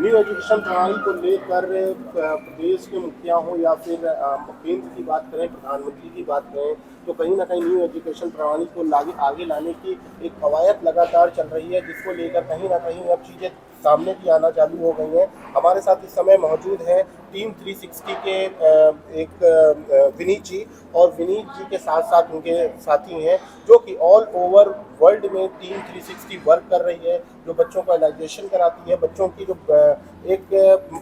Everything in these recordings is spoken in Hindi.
न्यू एजुकेशन प्रणाली को लेकर प्रदेश के मुखिया हों या फिर केंद्र की बात करें, प्रधानमंत्री की बात करें, तो कहीं ना कहीं न्यू एजुकेशन प्रणाली को आगे लाने की एक कवायद लगातार चल रही है, जिसको लेकर कहीं ना कहीं अब चीज़ें सामने भी आना चालू हो गई हैं। हमारे साथ इस समय मौजूद है टीम 360 के विनीत जी, और विनीत जी के साथ साथ उनके साथी हैं जो कि ऑल ओवर वर्ल्ड में टीम 360 वर्क कर रही है, जो बच्चों को एलाइजेशन कराती है। बच्चों की जो एक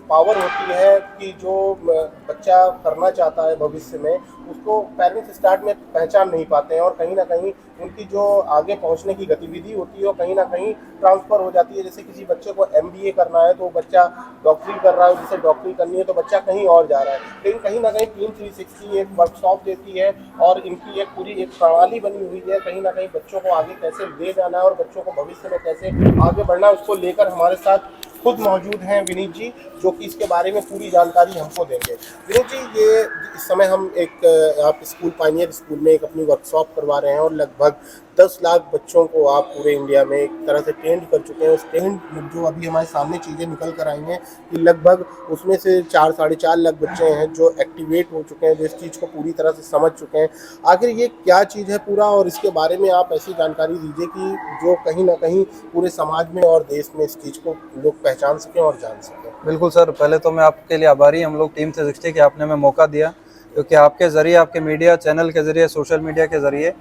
पावर होती है कि जो बच्चा करना चाहता है भविष्य में, उसको पेरेंट्स स्टार्ट में पहचान नहीं पाते हैं, और कहीं ना कहीं उनकी जो आगे पहुंचने की गतिविधि होती है वो कहीं ना कहीं ट्रांसफर हो जाती है। जैसे किसी बच्चे को एमबीए करना है तो वो बच्चा डॉक्टरी कर रहा है, जिसे डॉक्टरी करनी है तो बच्चा कहीं और जा रहा है। लेकिन कहीं ना कहीं टीम 360 एक वर्कशॉप देती है और इनकी एक पूरी एक प्रणाली बनी हुई है, कहीं ना कहीं बच्चों को आगे कैसे ले जाना है और बच्चों को भविष्य में कैसे आगे बढ़ना है, उसको लेकर हमारे साथ खुद मौजूद हैं विनीत जी, जो कि इसके बारे में पूरी जानकारी हमको देंगे। विनीत जी, ये इस समय हम एक आप स्कूल पाइनियर स्कूल में एक अपनी वर्कशॉप करवा रहे हैं, और लगभग 10 लाख बच्चों को आप पूरे इंडिया में एक तरह से ट्रेंड कर चुके हैं। उस ट्रेंड जो अभी हमारे सामने चीज़ें निकल कर आई हैं कि लगभग उसमें से 4-4.5 लाख बच्चे हैं जो एक्टिवेट हो चुके हैं, जो इस चीज़ को पूरी तरह से समझ चुके हैं। आखिर ये क्या चीज़ है पूरा, और इसके बारे में आप ऐसी जानकारी दीजिए कि जो कहीं ना कहीं पूरे समाज में और देश में इस चीज़ को लोग पहचान सकें और जान सकें। बिल्कुल सर, पहले तो मैं आपके लिए आभारी हम लोग टीम 360 के, आपने हमें मौका दिया, क्योंकि आपके ज़रिए, आपके मीडिया चैनल के ज़रिए, सोशल मीडिया के ज़रिए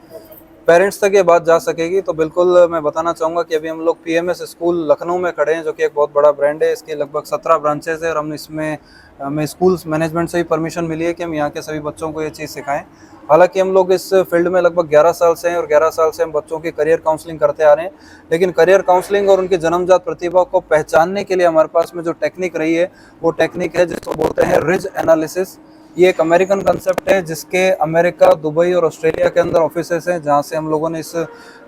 पेरेंट्स तक ये बात जा सकेगी। तो बिल्कुल मैं बताना चाहूँगा कि अभी हम लोग पीएमएस स्कूल लखनऊ में खड़े हैं, जो कि एक बहुत बड़ा ब्रांड है। इसके लगभग 17 ब्रांचेज है, और हम इसमें हमें स्कूल मैनेजमेंट से भी परमिशन मिली है कि हम यहाँ के सभी बच्चों को ये चीज़ सिखाएं। हालांकि हम लोग इस फील्ड में लगभग 11 साल से हैं, और 11 साल से हम बच्चों की करियर काउंसलिंग करते आ रहे हैं। लेकिन करियर काउंसलिंग और उनकी जन्मजात प्रतिभा को पहचानने के लिए हमारे पास में जो टेक्निक रही है, वो टेक्निक है जिसको बोलते हैं रिज एनालिसिस। ये एक अमेरिकन कंसेप्ट है, जिसके अमेरिका, दुबई और ऑस्ट्रेलिया के अंदर ऑफिसेस हैं, जहाँ से हम लोगों ने इस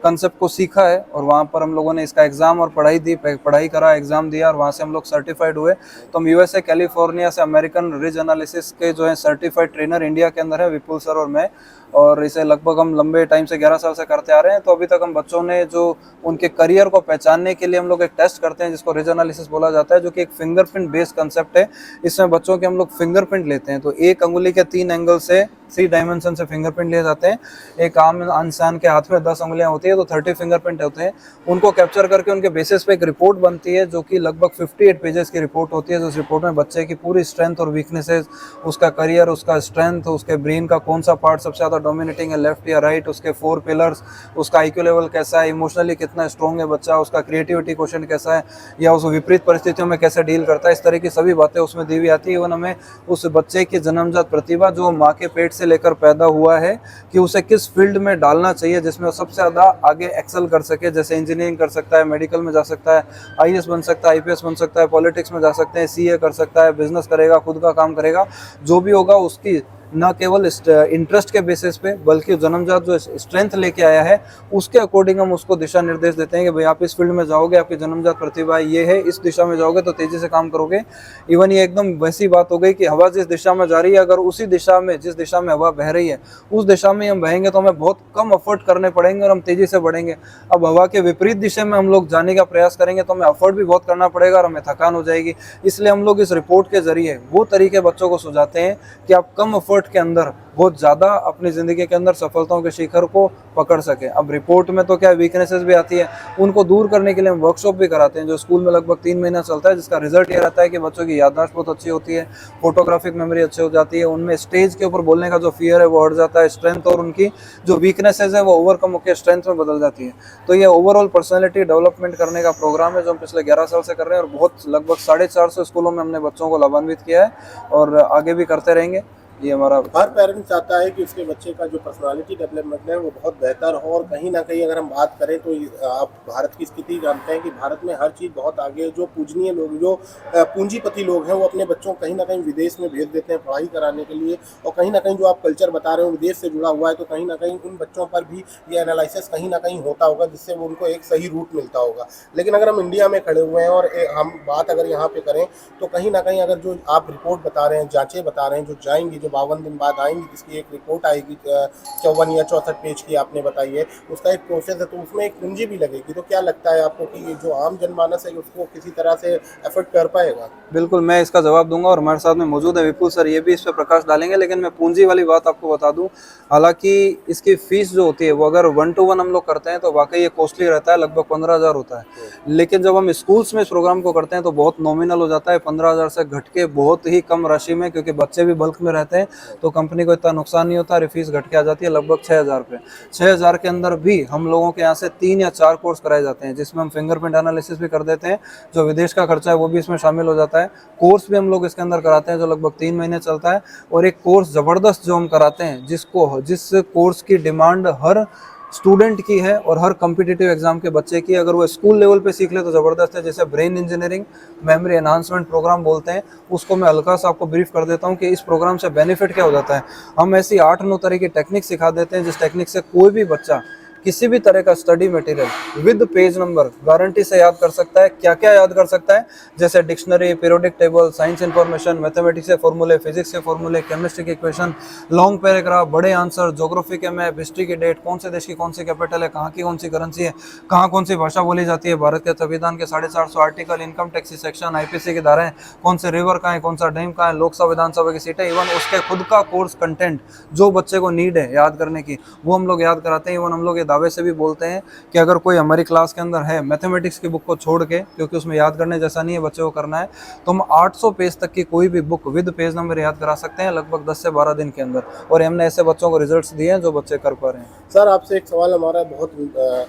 कंसेप्ट को सीखा है, और वहाँ पर हम लोगों ने इसका एग्ज़ाम और पढ़ाई करा, एग्ज़ाम दिया, और वहाँ से हम लोग सर्टिफाइड हुए। तो हम यूएसए कैलिफोर्निया से अमेरिकन रिज एनालिसिस के जो है सर्टिफाइड ट्रेनर इंडिया के अंदर है, विपुल सर और मैं। और इसे लगभग हम लंबे टाइम से 11 साल से करते आ रहे हैं। तो अभी तक हम बच्चों ने जो उनके करियर को पहचानने के लिए हम लोग एक टेस्ट करते हैं, जिसको रिज एनालिसिस बोला जाता है, जो कि एक फिंगरप्रिंट बेस्ड कंसेप्ट है। इसमें बच्चों के हम लोग फिंगरप्रिंट लेते हैं, तो एक अंगुली के 3 एंगल से 3 डायमेंशन से फिंगरप्रिंट लिए जाते हैं। एक आम इंसान के हाथ में 10 उंगलियां होती है, तो 30 फिंगरप्रिंट होते हैं। उनको कैप्चर करके उनके बेसिस पे एक रिपोर्ट बनती है, जो कि लगभग 58 पेजेस की रिपोर्ट होती है। उस रिपोर्ट में बच्चे की पूरी स्ट्रेंथ और वीकनेसेस, उसका करियर, उसका स्ट्रेंथ, उसके ब्रेन का कौन सा पार्ट सबसे ज़्यादा डोमिनेटिंग है, लेफ्ट या राइट, उसके 4 पिलर्स, उसका आईक्यू लेवल कैसा है, इमोशनली कितना स्ट्रॉन्ग है बच्चा, उसका क्रिएटिविटी क्वेश्चन कैसा है, या उस विपरीत परिस्थितियों में कैसे डील करता है, इस तरह की सभी बातें उसमें दी हुई आती है। इवन हमें उस बच्चे की जन्मजात प्रतिभा, जो माँ के पेट से लेकर पैदा हुआ है, कि उसे किस फील्ड में डालना चाहिए जिसमें वो सबसे ज़्यादा आगे एक्सेल कर सके। जैसे इंजीनियरिंग कर सकता है, मेडिकल में जा सकता है, आईएएस बन सकता है, आईपीएस बन सकता है, पॉलिटिक्स में जा सकते हैं, सीए कर सकता है, बिजनेस करेगा, खुद का काम करेगा। जो भी होगा उसकी न केवल इंटरेस्ट के बेसिस पे, बल्कि जन्मजात जो स्ट्रेंथ लेके आया है, उसके अकॉर्डिंग हम उसको दिशा निर्देश देते हैं कि भाई आप इस फील्ड में जाओगे, आपकी जन्मजात प्रतिभा ये है, इस दिशा में जाओगे तो तेजी से काम करोगे। इवन ये एकदम वैसी बात हो गई कि हवा जिस दिशा में जा रही है, अगर उसी दिशा में, जिस दिशा में हवा बह रही है, उस दिशा में हम बहेंगे तो हमें बहुत कम एफर्ट करने पड़ेंगे और हम तेजी से बढ़ेंगे। अब हवा के विपरीत दिशा में हम लोग जाने का प्रयास करेंगे तो हमें एफर्ट भी बहुत करना पड़ेगा और हमें थकान हो जाएगी। इसलिए हम लोग इस रिपोर्ट के जरिए वो तरीके बच्चों को सुझाते हैं कि आप कम एफर्ट के अंदर बहुत ज़्यादा अपनी ज़िंदगी के अंदर सफलताओं के शिखर को पकड़ सके। अब रिपोर्ट में तो क्या वीकनेसेस भी आती है, उनको दूर करने के लिए हम वर्कशॉप भी कराते हैं, जो स्कूल में लगभग 3 महीना चलता है, जिसका रिजल्ट ये रहता है कि बच्चों की याददाश्त बहुत अच्छी होती है, फोटोग्राफिक मेमोरी अच्छी हो जाती है, उनमें स्टेज के ऊपर बोलने का जो फियर है वो हट जाता है, स्ट्रेंथ और उनकी जो वीकनेसेस है वो ओवरकम होकर स्ट्रेंथ में बदल जाती है। तो ये ओवरऑल पर्सनैलिटी डेवलपमेंट करने का प्रोग्राम है, जो हम पिछले 11 साल से कर रहे हैं, और बहुत लगभग 450 स्कूलों में हमने बच्चों को लाभान्वित किया है और आगे भी करते रहेंगे। ये हमारा हर पेरेंट चाहता है कि उसके बच्चे का जो पर्सनालिटी डेवलपमेंट है वो बहुत बेहतर हो, और कहीं ना कहीं अगर हम बात करें तो आप भारत की स्थिति जानते हैं कि भारत में हर चीज़ बहुत आगे है। जो पूजनीय लोग, जो पूंजीपति लोग हैं, वो अपने बच्चों को कहीं ना कहीं विदेश में भेज देते हैं पढ़ाई कराने के लिए, और कहीं ना कहीं जो आप कल्चर बता रहे हो विदेश से जुड़ा हुआ है, तो कहीं ना कहीं उन बच्चों पर भी ये एनालिसिस कहीं ना कहीं होता होगा, जिससे वो उनको एक सही रूट मिलता होगा। लेकिन अगर हम इंडिया में खड़े हुए हैं और हम बात अगर यहाँ पे करें, तो कहीं ना कहीं अगर जो आप रिपोर्ट बता रहे हैं, जांचें बता रहे हैं, जो जाएंगी, जो जो 52 दिन बाद आएंगी, जिसकी एक रिपोर्ट आएगी 54 या 64 पेज की आपने बताई है, उसका एक प्रोसेस है, तो उसमें एक पूंजी भी लगेगी। तो क्या लगता है आपको कि ये जो आम जनमानस है उसको किसी तरह से एफर्ट कर पाएगा? बिल्कुल, मैं इसका जवाब दूंगा और हमारे साथ में मौजूद है विपुल सर, ये भी इस पे प्रकाश डालेंगे। लेकिन मैं पूंजी वाली बात आपको बता दूं, हालांकि इसकी फीस जो होती है वो अगर 1 to 1 हम लोग करते हैं तो वाकई ये कॉस्टली रहता है, लगभग 15,000 होता है। लेकिन जब हम स्कूल्स में इस प्रोग्राम को करते हैं तो बहुत नॉमिनल हो जाता है, 15,000 से घट के बहुत ही कम राशि में, क्योंकि बच्चे भी बल्क में रहते हैं तो कंपनी को इतना नुकसान नहीं होता। फीस घट के आ जाती है लगभग 6,000 पे। 6,000 के अंदर भी हम लोगों के यहाँ से 3 या 4 कोर्स कराए जाते हैं, जिसमें हम फिंगरप्रिंट एनालिसिस भी कर देते हैं, जो विदेश का खर्चा है वो भी इसमें शामिल हो जाता है। कोर्स भी हम लोग इसके अंदर कराते हैं जो लगभग 3 महीने चलता है। और एक कोर्स जबरदस्त जो हम कराते हैं, जिस कोर्स की डिमांड हर स्टूडेंट की है और हर कॉम्पिटिटिव एग्जाम के बच्चे की, अगर वो स्कूल लेवल पे सीख ले तो ज़बरदस्त है। जैसे brain engineering memory enhancement program बोलते हैं, उसको मैं हल्का सा आपको ब्रीफ कर देता हूँ कि इस प्रोग्राम से बेनिफिट क्या हो जाता है। हम ऐसी 8-9 तरह की टेक्निक सिखा देते हैं, जिस टेक्निक से कोई भी बच्चा किसी भी तरह का study material with page number guarantee से याद कर सकता है। क्या क्या याद कर सकता है? जैसे dictionary, periodic table, science information, mathematics के फॉर्मूले, फिजिक्स के फॉर्मूले, केमिस्ट्री के इक्वेशन, लॉन्ग पैराग्राफ, बड़े आंसर, ज्योग्राफी के मैप, हिस्ट्री की डेट, कौन से देश की कौन सी कैपिटल है, कहाँ की कौन सी करेंसी है, कहाँ कौन सी भाषा बोली जाती है, भारत के संविधान के 450 article, income tax section, IPC की धाराएं, कौन से रिवर कहाँ है, कौन सा डैम कहाँ है, लोकसभा विधानसभा की सीटें, इवन उसके खुद का कोर्स कंटेंट जो बच्चे को नीड है याद करने की, वो हम लोग याद कराते हैं। इवन हम लोग ये दावे से भी बोलते हैं कि अगर कोई हमारी क्लास के अंदर है मैथमेटिक्स की बुक को छोड़ के, क्योंकि उसमें याद करने जैसा नहीं है, बच्चे को करना है, तो हम 800 पेज तक की कोई भी बुक विद पेज नंबर याद करा सकते हैं लगभग 10 से 12 दिन के अंदर। और हमने ऐसे बच्चों को रिजल्ट्स दिए हैं जो बच्चे कर पा रहे हैं। सर, आपसे एक सवाल, हमारा बहुत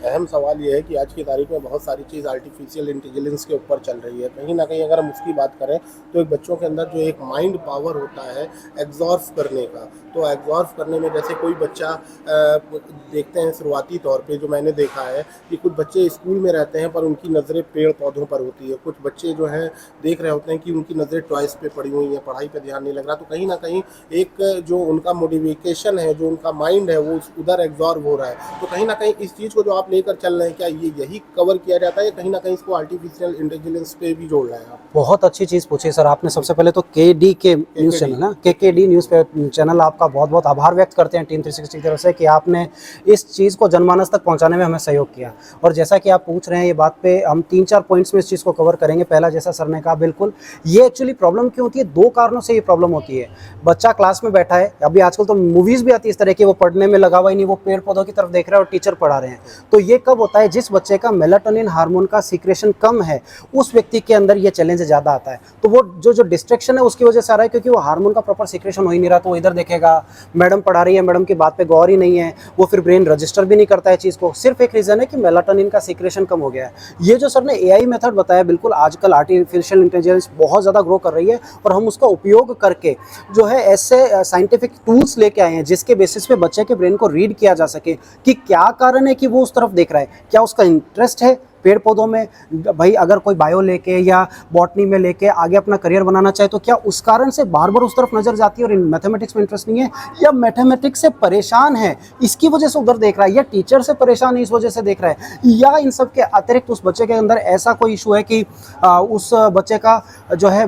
अहम सवाल ये है कि आज की तारीख में बहुत सारी चीज़ आर्टिफिशियल इंटेलिजेंस के ऊपर चल रही है। कहीं ना कहीं अगर हम उसकी बात करें तो एक बच्चों के अंदर जो एक माइंड पावर होता है एग्जॉर्व करने का, तो एग्जॉर्व करने में जैसे कोई बच्चा देखते हैं शुरुआती तौर पे, जो मैंने देखा है कि कुछ बच्चे स्कूल में रहते हैं पर उनकी नज़रें पेड़ पौधों पर होती है, कुछ बच्चे जो हैं देख रहे होते हैं कि उनकी नज़रें टॉयस पे पड़ी हुई हैं, पढ़ाई पे ध्यान नहीं लग रहा। तो कहीं ना कहीं एक जो उनका मोटिवेशन है, जो उनका माइंड है, वो उधर एग्जॉर्व हो रहा है। तो कहीं ना कहीं इस चीज़ को जो आप लेकर चल रहे हैं, क्या ये यही कवर किया जाता है या कहीं ना कहीं इसको आर्टिफिशियल इंटेलिजेंस पे भी जोड़ रहे हैं आप? बहुत अच्छी चीज़ पूछी सर आपने। सबसे पहले तो केडी के न्यूज़ चैनल ना, केकेडी न्यूज़ चैनल, आपका बहुत बहुत आभार व्यक्त करते हैं टीम 360 की तरफ से कि आपने इस चीज़ को जनमानस तक पहुंचाने में हमें सहयोग किया। और जैसा कि आप पूछ रहे हैं, ये बात पे हम 3-4 पॉइंट्स में इस चीज़ को कवर करेंगे। पहला, जैसा सर ने कहा, बिल्कुल ये एक्चुअली प्रॉब्लम क्यों होती है, 2 कारणों से ये प्रॉब्लम होती है। बच्चा क्लास में बैठा है, अभी आजकल तो मूवीज़ भी आती है इस तरह की, वो पढ़ने में लगा हुआ ही नहीं, वो पेड़ पौधों की तरफ देख रहा है और टीचर पढ़ा रहे हैं। तो ये कब होता है? जिस बच्चे का मेलाटोनिन हार्मोन का सीक्रेशन कम है, उस व्यक्ति के अंदर ये चैलेंज ज़्यादा आता है। तो वो जो डिस्ट्रैक्शन है उसकी वजह से आ रहा है, क्योंकि वो हार्मोन का प्रॉपर सीक्रेशन हो ही नहीं रहा। तो वो इधर देखेगा, मैडम पढ़ा रही है, मैडम की बात पे गौर ही नहीं है, वो फिर ब्रेन रजिस्टर भी नहीं करता है चीज़ को। सिर्फ एक रीज़न है कि मेलाटोनिन का सीक्रेशन कम हो गया है। ये जो सर ने एआई मेथड बताया, बिल्कुल आजकल आर्टिफिशियल इंटेलिजेंस बहुत ज़्यादा ग्रो कर रही है और हम उसका उपयोग करके जो है ऐसे साइंटिफिक टूल्स लेके आए हैं जिसके बेसिस पे बच्चे के ब्रेन को रीड किया जा सके कि क्या कारण है कि वो उस तरफ देख रहा है, क्या उसका इंटरेस्ट है पेड़ पौधों में। भाई अगर कोई बायो लेके या बॉटनी में लेके आगे अपना करियर बनाना चाहे तो क्या उस कारण से बार बार उस तरफ नजर जाती है और मैथमेटिक्स में इंटरेस्ट नहीं है, या मैथमेटिक्स से परेशान है इसकी वजह से उधर देख रहा है, या टीचर से परेशान है इस वजह से देख रहा है, या इन सब के अतिरिक्त उस बच्चे के अंदर ऐसा कोई इशू है कि उस बच्चे का जो है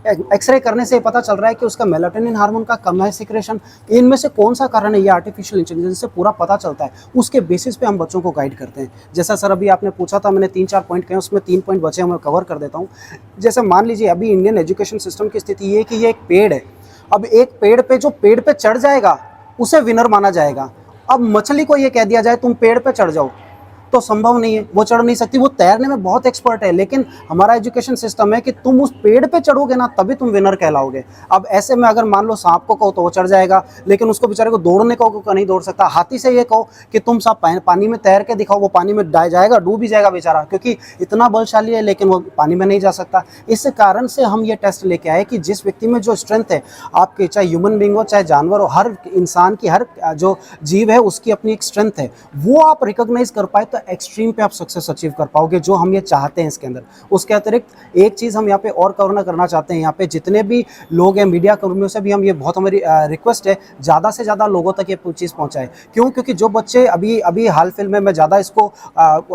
एक्सरे करने से पता चल रहा है कि उसका मेलाटोनिन हार्मोन का कम है सीक्रेशन। इनमें से कौन सा कारण है, ये आर्टिफिशियल इंटेलिजेंस से पूरा पता चलता है। उसके बेसिस पे हम बच्चों को गाइड करते हैं। जैसा सर अभी आपने पूछा था, मैंने 3-4 पॉइंट कहे, उसमें 3 पॉइंट बचे, मैं कवर कर देता हूँ। जैसे मान लीजिए अभी इंडियन एजुकेशन सिस्टम की स्थिति ये है कि ये एक पेड़ है। अब एक पेड़ पे जो पेड़ पे चढ़ जाएगा उसे विनर माना जाएगा। अब मछली को ये कह दिया जाए तुम पेड़ पे चढ़ जाओ, तो संभव नहीं है, वो चढ़ नहीं सकती। वो तैरने में बहुत एक्सपर्ट है, लेकिन हमारा एजुकेशन सिस्टम है कि तुम उस पेड़ पे चढ़ोगे ना तभी तुम विनर कहलाओगे। अब ऐसे में अगर मान लो सांप को कहो तो वो चढ़ जाएगा, लेकिन उसको बेचारे को दौड़ने को नहीं दौड़ सकता। हाथी से ये कहो कि तुम सब पानी में तैर के दिखाओ, वो पानी में जाएगा, डूब ही जाएगा बेचारा, क्योंकि इतना बलशाली है, लेकिन वो पानी में नहीं जा सकता। इस कारण से हम ये टेस्ट लेके आए कि जिस व्यक्ति में जो स्ट्रेंथ है, आपके चाहे ह्यूमन बींग हो चाहे जानवर हो, हर इंसान की, हर जो जीव है उसकी अपनी एक स्ट्रेंथ है, वो आप रिकॉग्नाइज कर पाए। तो एक्सट्रीम पे आप सक्सेस अचीव कर पाओगे, जो हम ये चाहते हैं इसके अंदर। उसके अतिरिक्त एक चीज़ हम यहाँ पे और कवर करना चाहते हैं, यहाँ पे जितने भी लोग हैं मीडिया कर्मियों से भी हम ये बहुत हमारी रिक्वेस्ट है, ज़्यादा से ज़्यादा लोगों तक ये चीज़ पहुँचाए। क्यों? क्योंकि जो बच्चे अभी हाल फिलहाल में, मैं ज़्यादा इसको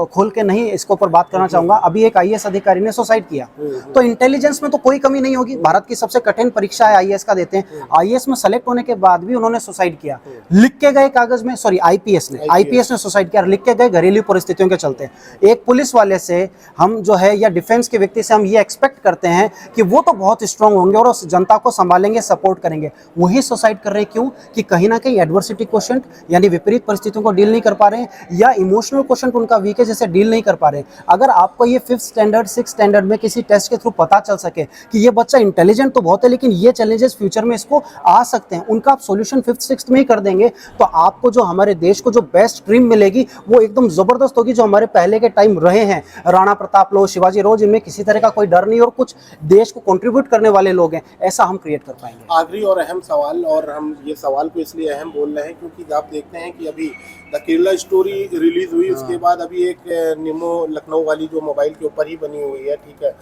खोल के नहीं इसके ऊपर बात करना चाहूँगा, अभी एक IAS अधिकारी ने सुसाइड किया, तो इंटेलिजेंस में तो कोई कमी नहीं होगी, भारत की सबसे कठिन परीक्षा है IAS का देते हैं, IAS में सेलेक्ट होने के बाद भी उन्होंने सुसाइड किया, लिख के गए कागज में, सॉरी IPS ने सुसाइड किया, लिख के गए घरेलू परिस्थितियों के चलते। एक पुलिस वाले से हम जो है या डिफेंस के व्यक्ति से हम ये एक्सपेक्ट करते हैं कि वो तो बहुत स्ट्रांग होंगे और उस जनता को संभालेंगे, सपोर्ट करेंगे, वही सुसाइड कर रहे हैं। क्यों? कि कहीं ना कहीं एडवर्सिटी क्वेश्चन यानी विपरीत परिस्थितियों को डील नहीं कर पा रहे हैं, या इमोशनल क्वेश्चन उनका वीक है जैसे डील नहीं कर पा रहे हैं। अगर आपको ये 5th स्टैंडर्ड 6th स्टैंडर्ड में किसी टेस्ट के थ्रू पता चल सके कि ये बच्चा इंटेलिजेंट तो बहुत है लेकिन ये चैलेंजेस फ्यूचर में इसको आ सकते हैं, उनका आप सॉल्यूशन 5th 6th में ही कर देंगे, तो आपको जो हमारे देश को जो बेस्ट स्ट्रीम मिलेगी वो एकदम जबरदस्त होगी, जो हमारे पहले के टाइम रहे हैं, राणा प्रताप लो, शिवाजी रो, जिनमें किसी तरह का कोई डर नहीं और कुछ देश को कंट्रीब्यूट करने वाले लोग हैं, ऐसा हम क्रिएट कर पाएंगे। आखिरी और अहम सवाल, और हम ये सवाल को इसलिए अहम बोल रहे हैं क्योंकि आप देखते हैं कि अभी द केरला स्टोरी रिलीज हुई, उसके बाद अभी एक निमो लखनऊ वाली जो मोबाइल के ऊपर ही बनी हुई है, ठीक है,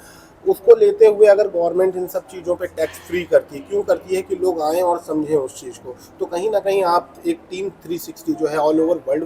उसको लेते हुए अगर गवर्नमेंट इन सब चीज़ों पे टैक्स फ्री करती है, क्यों करती है? कि लोग आएँ और समझें उस चीज़ को। तो कहीं ना कहीं आप एक टीम 360 जो है ऑल ओवर वर्ल्ड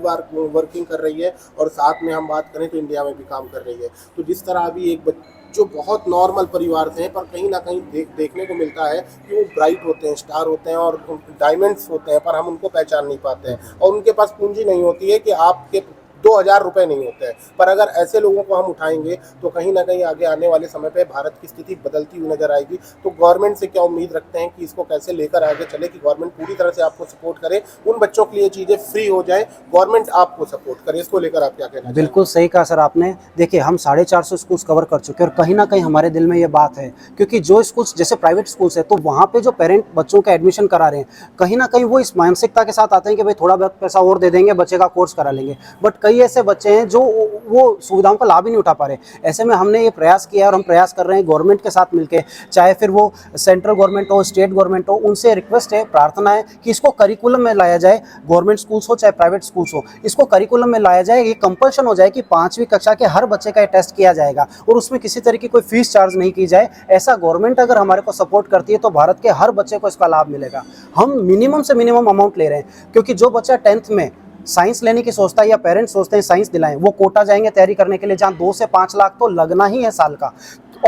वर्किंग कर रही है, और साथ में हम बात करें तो इंडिया में भी काम कर रही है। तो जिस तरह अभी एक जो बहुत नॉर्मल परिवार से हैं, पर कहीं ना कहीं देखने को मिलता है कि वो ब्राइट होते हैं, स्टार होते हैं और डायमंड्स होते हैं, पर हम उनको पहचान नहीं पाते हैं, और उनके पास पूंजी नहीं होती है कि आपके 2000 रुपये नहीं होते हैं। पर अगर ऐसे लोगों को हम उठाएंगे तो कहीं ना कहीं आगे आने वाले समय पे भारत की स्थिति बदलती हुई नजर आएगी। तो गवर्नमेंट से क्या उम्मीद रखते हैं कि इसको कैसे लेकर आगे चले, कि गवर्नमेंट पूरी तरह से आपको सपोर्ट करे, उन बच्चों के लिए चीज़ें फ्री हो जाए, गवर्नमेंट आपको सपोर्ट करे, इसको लेकर आप क्या कहना चाहेंगे? बिल्कुल सही कहा सर आपने। देखिए, हम 450 स्कूल्स कवर कर चुके हैं और कहीं ना कहीं हमारे दिल में ये बात है, क्योंकि जो स्कूल्स जैसे प्राइवेट स्कूल्स है तो वहाँ पे जो पेरेंट बच्चों का एडमिशन करा रहे हैं, कहीं ना कहीं वो इस मानसिकता के साथ आते हैं कि भाई थोड़ा बहुत पैसा और दे देंगे, बच्चे का कोर्स करा लेंगे, बट कई ऐसे बच्चे हैं जो वो सुविधाओं का लाभ ही नहीं उठा पा रहे। ऐसे में हमने ये प्रयास किया और हम प्रयास कर रहे हैं गवर्नमेंट के साथ मिलकर, चाहे फिर वो सेंट्रल गवर्नमेंट हो, स्टेट गवर्नमेंट हो, उनसे रिक्वेस्ट है, प्रार्थना है कि इसको करिकुलम में लाया जाए, गवर्नमेंट स्कूल्स हो चाहे प्राइवेट स्कूल्स हो, इसको करिकुलम में लाया जाए, ये कंपल्शन हो जाए कि 5वीं कक्षा के हर बच्चे का ये टेस्ट किया जाएगा और उसमें किसी तरह की कोई फीस चार्ज नहीं की जाए। ऐसा गवर्नमेंट अगर हमारे को सपोर्ट करती है तो भारत के हर बच्चे को इसका लाभ मिलेगा। हम मिनिमम से मिनिमम अमाउंट ले रहे हैं, क्योंकि जो बच्चा 10th में साइंस लेने की सोचता है या पेरेंट्स सोचते हैं साइंस दिलाएं, वो कोटा जाएंगे तैयारी करने के लिए, जहाँ 2 से 5 लाख तो लगना ही है साल का,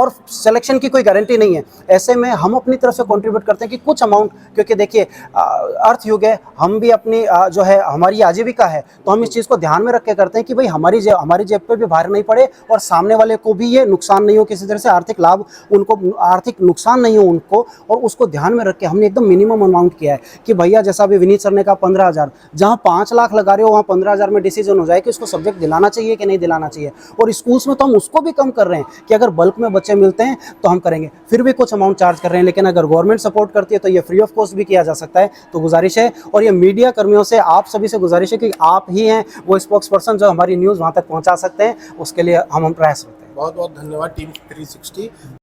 और सिलेक्शन की कोई गारंटी नहीं है। ऐसे में हम अपनी तरफ से कंट्रीब्यूट करते हैं कि कुछ अमाउंट, क्योंकि देखिए अर्थ युग है, हम भी अपनी जो है हमारी आजीविका है, तो हम इस चीज़ को ध्यान में रख के करते हैं कि भाई हमारी जेब पे भी भार नहीं पड़े और सामने वाले को भी ये नुकसान नहीं हो, किसी तरह से आर्थिक लाभ उनको, आर्थिक नुकसान नहीं हो उनको, और उसको ध्यान में रख के हमने एकदम मिनिमम अमाउंट किया है कि भैया जैसा अभी विनीत सर ने कहा 15,000, जहाँ 5 लाख लगा रहे हो वहाँ 15,000 में डिसीजन हो जाए कि उसको सब्जेक्ट दिलाना चाहिए कि नहीं दिलाना चाहिए। और स्कूल्स में तो हम उसको भी कम कर रहे हैं कि अगर बल्क में बच्चे मिलते हैं तो हम करेंगे, फिर भी कुछ अमाउंट चार्ज कर रहे हैं, लेकिन अगर गवर्नमेंट सपोर्ट करती है तो ये फ्री ऑफ कॉस्ट भी किया जा सकता है। तो गुजारिश है, और ये मीडिया कर्मियों से, आप सभी से गुजारिश है कि आप ही हैं वो स्पोक्स पर्सन जो हमारी न्यूज़ वहाँ तक पहुँचा सकते हैं, उसके लिए हम प्रयास करते हैं। बहुत बहुत धन्यवाद टीम 360।